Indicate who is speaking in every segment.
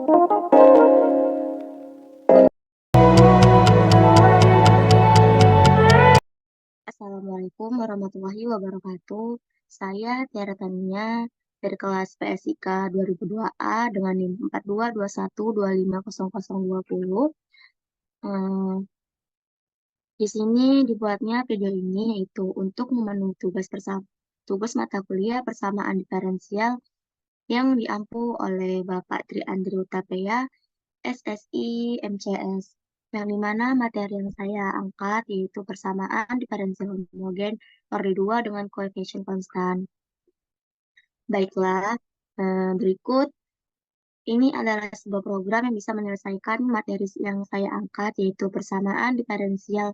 Speaker 1: Assalamualaikum warahmatullahi wabarakatuh. Saya Tiara Tania dari kelas PSIK 2002A dengan NIM 4221250020. Eh, di sini dibuatnya video ini yaitu untuk memenuhi tugas mata kuliah persamaan diferensial yang diampu oleh Bapak Tri Andri Utapea, SSI MCS, yang dimana materi yang saya angkat yaitu persamaan diferensial homogen orde 2 dengan koefisien konstan. Baiklah, berikut ini adalah sebuah program yang bisa menyelesaikan materi yang saya angkat yaitu persamaan diferensial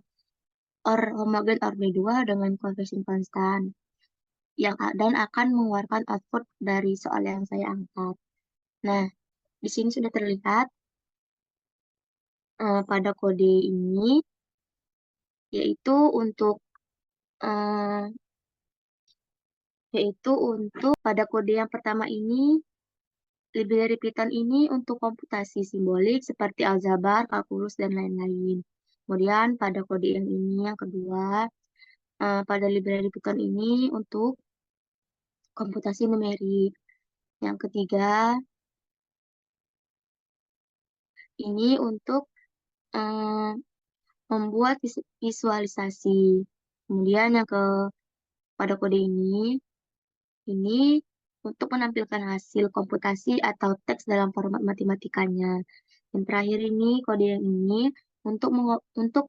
Speaker 1: homogen orde 2 dengan koefisien konstan dan akan mengeluarkan output dari soal yang saya angkat. Nah, di sini sudah terlihat pada kode ini yaitu untuk eh, pada kode yang pertama ini library Python ini untuk komputasi simbolik seperti aljabar, kalkulus dan lain-lain. Kemudian pada kode yang ini yang kedua pada library Python ini untuk komputasi numerik. Yang ketiga ini untuk eh, membuat visualisasi. Kemudian pada kode ini untuk menampilkan hasil komputasi atau teks dalam format matematikanya. Yang terakhir ini, kode yang ini untuk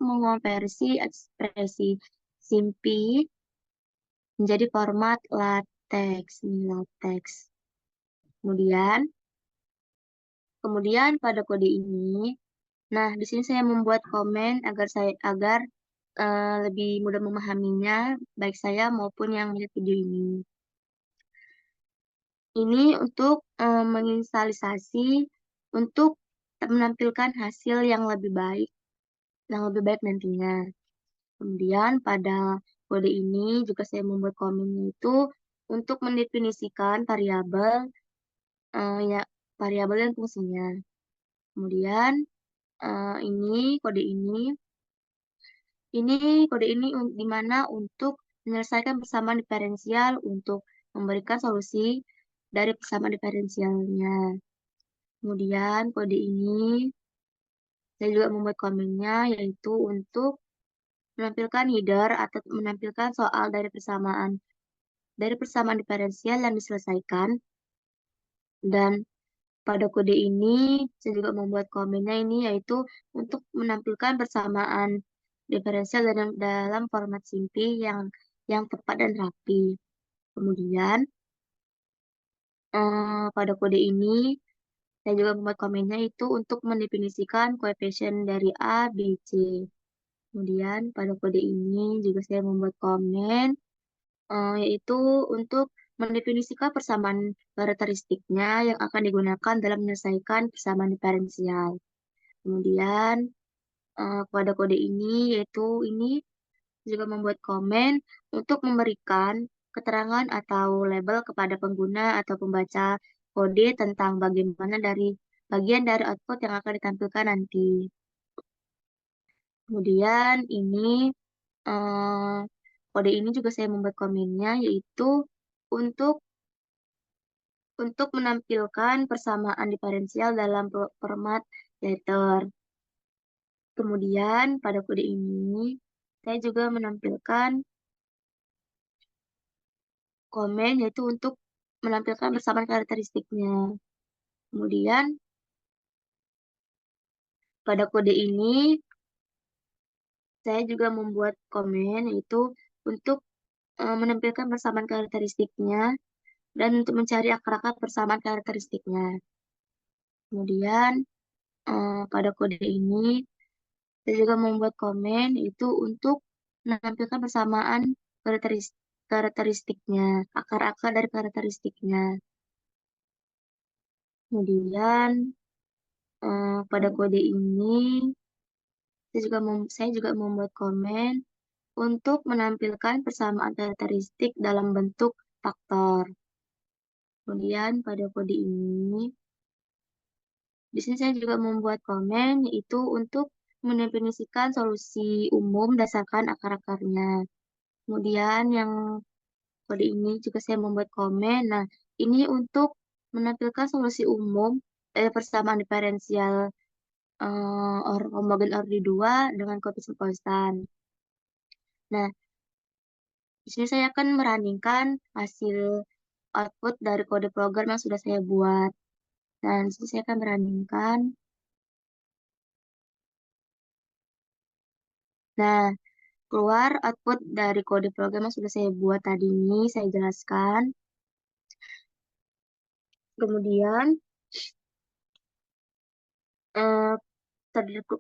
Speaker 1: mengonversi ekspresi SIMPI menjadi format LaTeX. Ini LaTeX. Kemudian pada kode ini, nah di sini saya membuat komen agar lebih mudah memahaminya, baik saya maupun yang melihat video ini. Ini untuk menginisialisasi untuk menampilkan hasil yang lebih baik nantinya. Kemudian pada kode ini juga saya membuat komennya itu untuk mendefinisikan ya variabel dan fungsinya. Kemudian kode ini di mana untuk menyelesaikan persamaan diferensial untuk memberikan solusi dari persamaan diferensialnya. Kemudian kode ini saya juga membuat komennya yaitu untuk menampilkan header atau menampilkan soal dari persamaan diferensial yang diselesaikan. Dan pada kode ini saya juga membuat komennya ini yaitu untuk menampilkan persamaan diferensial dalam format SIMPI yang tepat dan rapi. Kemudian pada kode ini saya juga membuat komennya itu untuk mendefinisikan koefisien dari A, B, C. Kemudian pada kode ini juga saya membuat komen yaitu untuk mendefinisikan persamaan karakteristiknya yang akan digunakan dalam menyelesaikan persamaan diferensial. Kemudian pada kode ini yaitu ini juga membuat komen untuk memberikan keterangan atau label kepada pengguna atau pembaca kode tentang bagian dari output yang akan ditampilkan nanti. Kemudian eh, kode ini juga saya membuat komennya yaitu untuk menampilkan persamaan diferensial dalam format letter. Kemudian pada kode ini saya juga menampilkan komen yaitu untuk menampilkan persamaan karakteristiknya. Kemudian pada kode ini saya juga membuat komen yaitu untuk menampilkan persamaan karakteristiknya dan untuk mencari akar-akar persamaan karakteristiknya. Kemudian pada kode ini saya juga membuat komen itu untuk menampilkan persamaan karakteristiknya, akar-akar dari karakteristiknya. Kemudian pada kode ini saya juga membuat komen untuk menampilkan persamaan karakteristik dalam bentuk faktor. Kemudian pada kode ini Di sini saya juga membuat komen, yaitu untuk mendefinisikan solusi umum berdasarkan akar-akarnya. Kemudian yang kode ini juga saya membuat komen. Nah, ini untuk menampilkan solusi umum dari persamaan diferensial or homogen order 2 dengan koefisien konstan. Nah, di sini saya akan merandingkan hasil output dari kode program yang sudah saya buat. Dan di sini saya akan merandingkan. Nah, keluar output dari kode program yang sudah saya buat tadi ini, saya jelaskan. Kemudian, eh,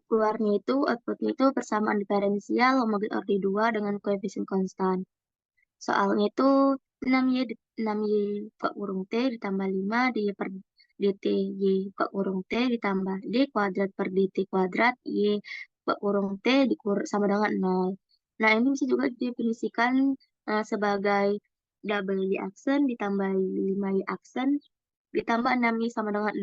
Speaker 1: keluarnya itu, outputnya itu persamaan diferensial homogen order 2 dengan koefisien konstan. Soalnya itu 6Y, 6Y buka kurung T ditambah 5 D per DT Y buka kurung T ditambah D kuadrat per DT kuadrat Y buka kurung T sama dengan 0. Nah, ini bisa juga didefinisikan sebagai double Y aksen ditambah 5Y aksen ditambah 6Y sama dengan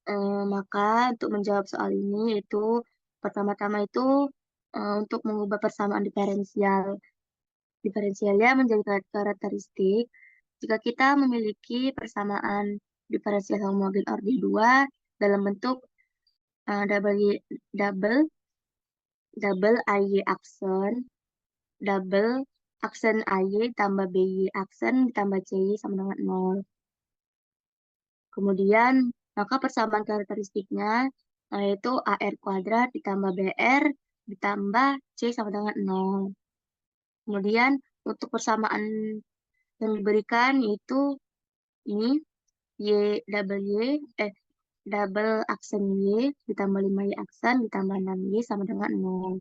Speaker 1: 0. Maka untuk menjawab soal ini itu pertama-tama itu untuk mengubah persamaan diferensialnya menjadi karakteristik jika kita memiliki persamaan diferensial homogen order 2 dalam bentuk double double double AY aksen double aksen AY tambah BY aksen ditambah CY sama dengan 0. Kemudian, maka persamaan karakteristiknya yaitu AR kuadrat ditambah BR ditambah C sama dengan 0. Kemudian, untuk persamaan yang diberikan yaitu ini Y double double aksen Y ditambah 5Y aksen ditambah 6Y sama dengan 0.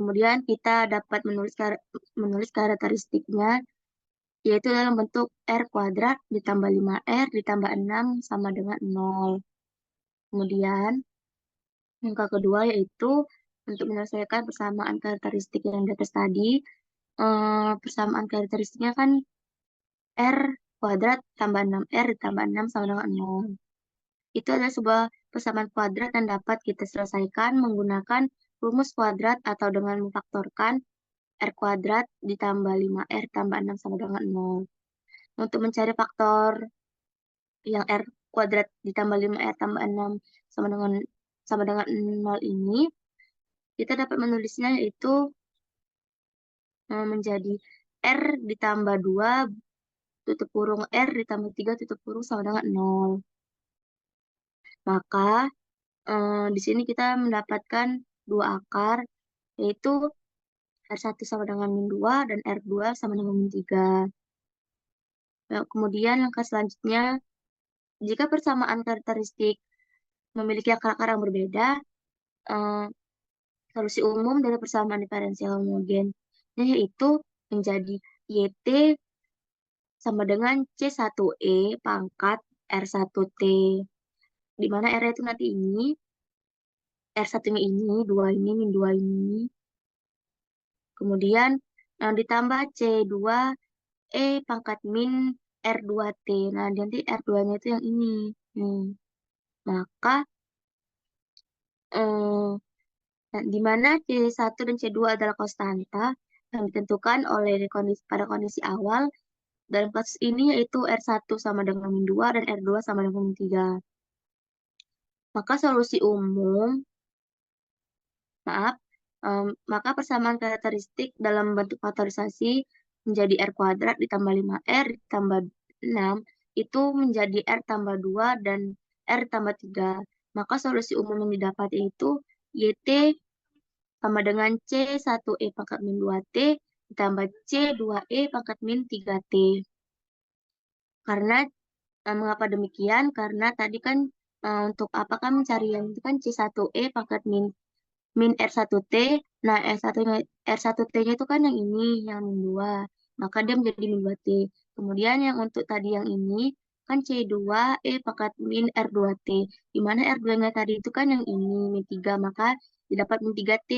Speaker 1: Kemudian kita dapat menulis karakteristiknya yaitu dalam bentuk R kuadrat ditambah 5R ditambah 6 sama dengan 0. Kemudian, yang kedua yaitu untuk menyelesaikan persamaan karakteristik yang di atas tadi, persamaan karakteristiknya kan R kuadrat tambah 6R ditambah 6 sama dengan 0. Itu adalah sebuah persamaan kuadrat yang dapat kita selesaikan menggunakan rumus kuadrat atau dengan memfaktorkan R kuadrat ditambah 5R tambah 6 sama dengan 0. Untuk mencari faktor yang R kuadrat ditambah 5R tambah 6 sama dengan 0 ini, kita dapat menulisnya yaitu menjadi R ditambah 2 tutup kurung R ditambah 3 tutup kurung sama dengan 0. Maka di sini kita mendapatkan dua akar, yaitu R1 sama dengan min 2 dan R2 sama dengan min 3. Nah, kemudian langkah selanjutnya, jika persamaan karakteristik memiliki akar-akar yang berbeda, eh, solusi umum dari persamaan diferensial homogen yaitu menjadi YT sama dengan C1E pangkat R1T. Di mana R itu nanti ini, R1-nya ini, 2 ini, min 2 ini. Kemudian ditambah C2E pangkat min R2T. Nah, nanti R2-nya itu yang ini. Nih. Maka, di mana C1 dan C2 adalah konstanta yang ditentukan oleh pada kondisi awal. Dalam kasus ini yaitu R1 sama dengan min 2 dan R2 sama dengan min 3. Maka solusi umum, maaf, maka persamaan karakteristik dalam bentuk faktorisasi menjadi R kuadrat ditambah 5R ditambah 6 itu menjadi R tambah 2 dan R tambah 3. Maka solusi umum yang didapat yaitu YT sama dengan C1E pangkat min 2T ditambah C2E pangkat min 3T. Karena mengapa demikian? Karena tadi kan untuk apakah mencari yang itu kan C1E pangkat min R1T. Nah, R1T-nya itu kan yang ini, yang min 2. Maka dia menjadi min 2T. Kemudian yang untuk tadi yang ini kan C2E pangkat min R2T. Di mana R2-nya tadi itu kan yang ini, min 3. Maka didapat min 3T.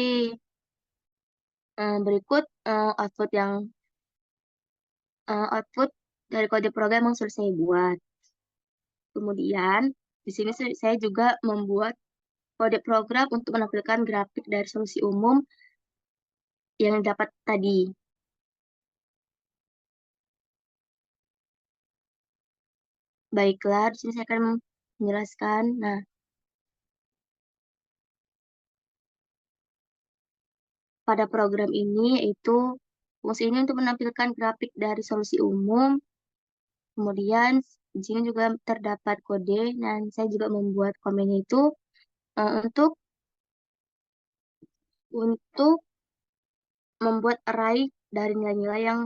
Speaker 1: Berikut output dari kode program yang sudah saya buat. Kemudian, di sini saya juga membuat kode program untuk menampilkan grafik dari solusi umum yang dapat tadi. Baiklah, di sini saya akan menjelaskan. Nah, pada program ini yaitu fungsi ini untuk menampilkan grafik dari solusi umum. Kemudian di sini juga terdapat kode dan saya juga membuat komennya itu untuk membuat array dari nilai-nilai yang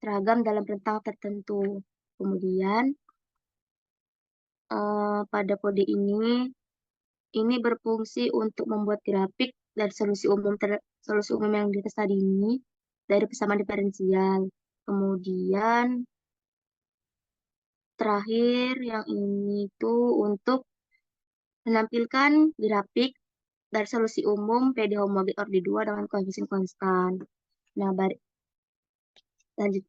Speaker 1: seragam dalam rentang tertentu. Kemudian pada kode ini berfungsi untuk membuat grafik dari solusi umum yang di atas tadi ini dari persamaan diferensial. Kemudian terakhir yang ini tuh untuk menampilkan grafik dari solusi umum PD homogen order 2 dengan koefisien konstan. Nah, lanjut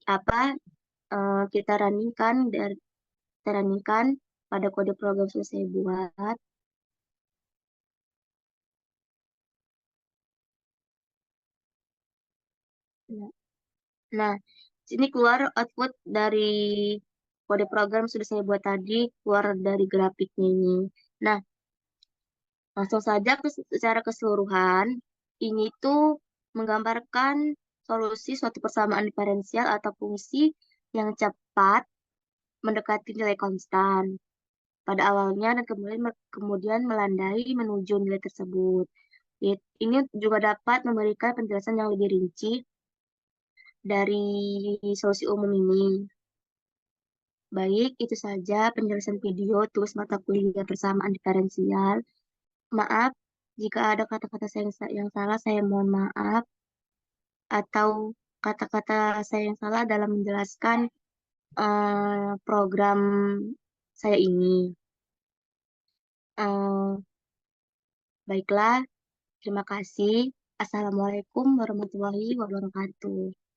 Speaker 1: kita running pada kode program sudah saya buat. Nah, sini keluar output dari kode program sudah saya buat tadi, keluar dari grafiknya ini. Nah, langsung saja secara keseluruhan, ini tuh menggambarkan solusi suatu persamaan diferensial atau fungsi yang cepat mendekati nilai konstan pada awalnya dan kemudian melandai menuju nilai tersebut. Ini juga dapat memberikan penjelasan yang lebih rinci dari solusi umum ini. Baik, itu saja penjelasan video tulis mata kuliah persamaan diferensial. Maaf jika ada kata-kata saya yang salah, saya mohon maaf. Atau kata-kata saya yang salah dalam menjelaskan program saya ini. Eh, Baiklah, terima kasih. Assalamualaikum warahmatullahi wabarakatuh.